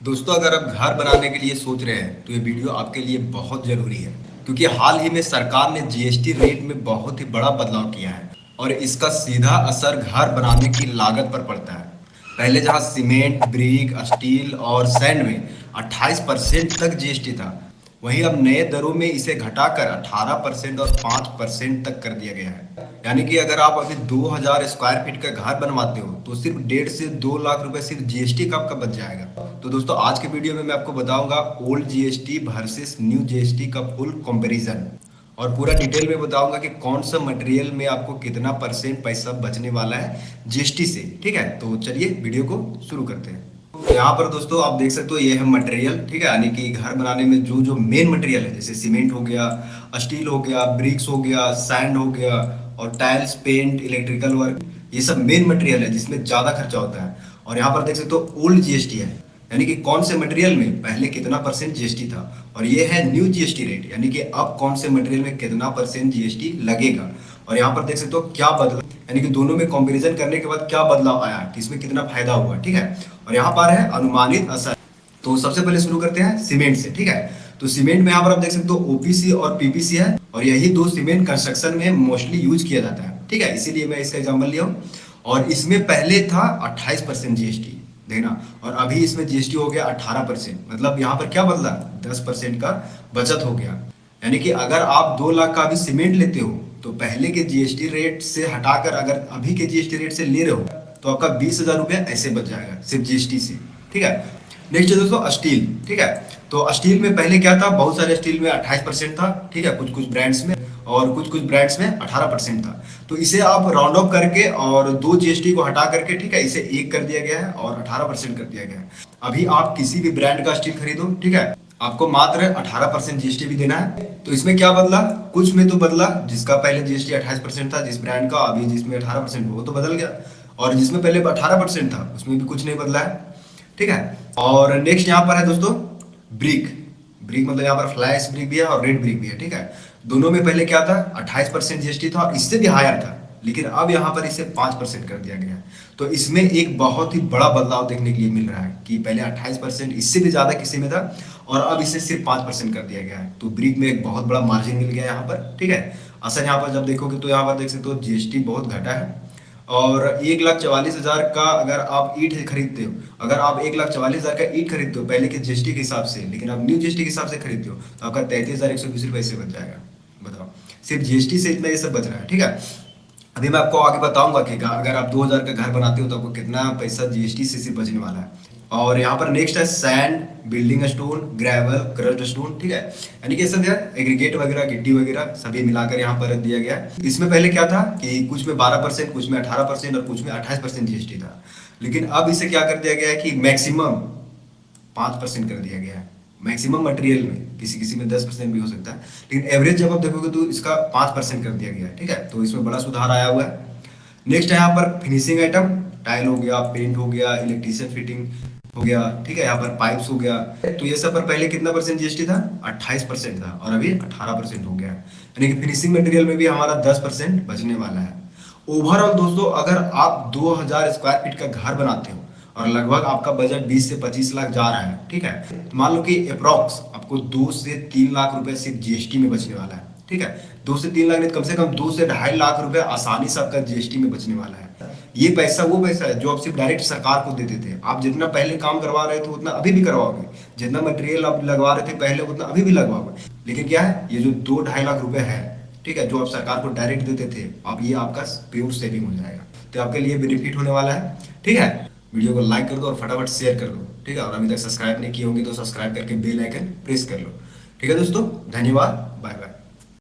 दोस्तों, अगर आप घर बनाने के लिए सोच रहे हैं तो ये वीडियो आपके लिए बहुत जरूरी है, क्योंकि हाल ही में सरकार ने जीएसटी रेट में बहुत ही बड़ा बदलाव किया है और इसका सीधा असर घर बनाने की लागत पर पड़ता है। पहले जहां सीमेंट, ब्रिक, स्टील और सैंड में 28% तक जीएसटी था, वहीं अब नए दरों में इसे घटाकर 18% और 5% तक कर दिया गया है। यानी कि अगर आप अभी 2000 स्क्वायर फीट का घर बनवाते हो तो सिर्फ 1.5 से 2 लाख रुपए सिर्फ जीएसटी का आपका बच जाएगा। तो दोस्तों, आज के वीडियो में मैं आपको बताऊंगा old GST versus new GST का फुल कंपैरिजन और पूरा डिटेल में बताऊंगा कि कौन सा मटेरियल में आपको कितना परसेंट पैसा बचने वाला है जीएसटी से। ठीक है, तो चलिए वीडियो को शुरू करते हैं। तो यहाँ पर दोस्तों आप देख सकते हो, ये है मटेरियल। ठीक है, यानी कि घर बनाने में जो जो मेन मटेरियल है, जैसे सीमेंट हो गया, स्टील हो गया, ब्रिक्स हो गया, सैंड हो गया और टाइल्स, पेंट, इलेक्ट्रिकल वर्क, ये सब मेन मटेरियल है जिसमें ज्यादा खर्चा होता है। और यहाँ पर देख सकते हो ओल्ड जीएसटी है, यानी कि कौन से मटेरियल में पहले कितना परसेंट जीएसटी था, और ये है न्यू जीएसटी रेट, यानी कि अब कौन से मटेरियल में कितना परसेंट जीएसटी लगेगा। और यहाँ पर देख सकते हो क्या बदला, यानी कि दोनों में कंपैरिजन करने के बाद क्या बदलाव आया, कि इसमें कितना फायदा हुआ। ठीक है, और यहाँ पर है अनुमानित असर। तो सबसे पहले शुरू करते हैं सीमेंट से। ठीक है, तो सीमेंट में यहाँ पर आप देख सकते हो ओपीसी और पीपीसी है, और यही दो सीमेंट कंस्ट्रक्शन में मोस्टली यूज किया जाता है। ठीक है, इसीलिए मैं इसका एग्जाम्पल लिया हूँ। और इसमें पहले था 28% जीएसटी, देखना, और अभी इसमें जीएसटी हो गया 18%। मतलब यहाँ पर क्या बदला, 10% का बचत हो गया। यानी कि अगर आप 2 लाख का अभी सीमेंट लेते हो तो पहले के जीएसटी रेट से हटाकर अगर अभी के जीएसटी रेट से ले रहे हो तो आपका 20,000 रुपया ऐसे बच जाएगा सिर्फ जीएसटी से। ठीक है, नेक्स्ट है दोस्तों स्टील। ठीक है, तो स्टील में पहले क्या था, बहुत सारे स्टील में 28% था। ठीक है, कुछ कुछ ब्रांड्स में, और कुछ कुछ ब्रांड्स में 18% था। तो इसे आप राउंड ऑफ करके और दो जीएसटी को हटा करके, ठीक है, इसे एक कर दिया गया है और 18% कर दिया गया है। अभी आप किसी भी ब्रांड का स्टील खरीदो, ठीक है, आपको मात्र 18% जीएसटी भी देना है। तो इसमें क्या बदला, कुछ में तो बदला, जिसका पहले जीएसटी 28% था जिस ब्रांड का, अभी जिसमें 18% वो तो बदल गया, और जिसमें पहले 18% था उसमें भी कुछ नहीं बदला है। ठीक है, और नेक्स्ट यहाँ पर है दोस्तों ब्रिक। ब्रिक मतलब यहाँ पर फ्लैश ब्रिक भी है और रेड ब्रिक भी है। ठीक है, दोनों में पहले क्या था, 28% जीएसटी था और इससे भी हायर था, लेकिन अब यहाँ पर इसे 5% कर दिया गया है। तो इसमें एक बहुत ही बड़ा बदलाव देखने के लिए मिल रहा है कि पहले 28%, इससे भी ज्यादा किसी में था, और अब इसे सिर्फ 5% कर दिया गया है। तो ब्रिक में एक बहुत बड़ा मार्जिन मिल गया यहाँ पर। ठीक है, असर यहाँ पर जब देखोगे तो यहाँ पर देख सकते हो जीएसटी बहुत घटा है। और 1,44,000 का अगर आप ईट खरीदते हो, अगर आप 1,44,000 का ईट खरीदते हो पहले के जीएसटी के हिसाब से, लेकिन आप न्यू जीएसटी के हिसाब से खरीदते हो तो आपका 33,120 रुपये से बच जाएगा। बताओ, सिर्फ जीएसटी से इतना ये सब बच रहा है। ठीक है, अभी मैं आपको आगे बताऊंगा कि अगर आप 2,000 का घर बनाते हो तो आपको कितना पैसा जीएसटी से सिर्फ बचने वाला है। और यहाँ पर नेक्स्ट है sand, building stone, gravel, crust stone. ठीक है, यानी कि सब यार एग्रीगेट वगैरह, गिट्टी वगैरह सभी मिलाकर यहाँ पर दिया गया है। इसमें पहले क्या था कि कुछ में 12%, कुछ में 18% और कुछ में 28% जीएसटी था, लेकिन अब इसे क्या कर दिया गया है कि मैक्सिमम 5% कर दिया गया है। मैक्सिमम मटेरियल में किसी किसी में 10% भी हो सकता है, लेकिन एवरेज जब आप देखोगे तो इसका 5% कर दिया गया है। ठीक है, तो इसमें बड़ा सुधार आया हुआ है। नेक्स्ट है यहाँ पर फिनिशिंग आइटम, टाइल हो गया, पेंट हो गया, इलेक्ट्रिशियन फिटिंग हो गया। ठीक है, यहाँ पर पाइप्स हो गया। तो ये सब पर पहले कितना परसेंट जीएसटी था, 28% था, और अभी 18% हो गया है। यानी कि फिनिशिंग मटेरियल में भी हमारा 10% बचने वाला है। ओवरऑल दोस्तों, अगर आप 2000 स्क्वायर फीट का घर बनाते हो और लगभग आपका बजट 20 से 25 लाख जा रहा है, ठीक है, तो मान लो कि अप्रॉक्स आपको 2 से 3 लाख रुपए सिर्फ जीएसटी में बचने वाला है। ठीक है, 2 से 3 लाख नहीं, कम से कम 2 से 2.5 लाख रुपए आसानी से आपका जीएसटी में बचने वाला है। ये पैसा वो पैसा है जो आप सिर्फ डायरेक्ट सरकार को देते थे। आप जितना पहले काम करवा रहे थे उतना अभी भी करवाओगे, जितना मटेरियल आप लगवा रहे थे पहले उतना अभी भी लगवाओगे, लेकिन क्या है, ये जो 2-2.5 लाख रुपए है, ठीक है, जो आप सरकार को डायरेक्ट देते थे, अब ये आपका प्योर सेविंग हो जाएगा। तो आपके लिए बेनिफिट होने वाला है। ठीक है, वीडियो को लाइक कर दो और फटाफट शेयर कर दो। ठीक है, और अभी तक सब्सक्राइब नहीं किए होंगे तो सब्सक्राइब करके बेल आइकन प्रेस कर लो। ठीक है दोस्तों, धन्यवाद, बाय बाय।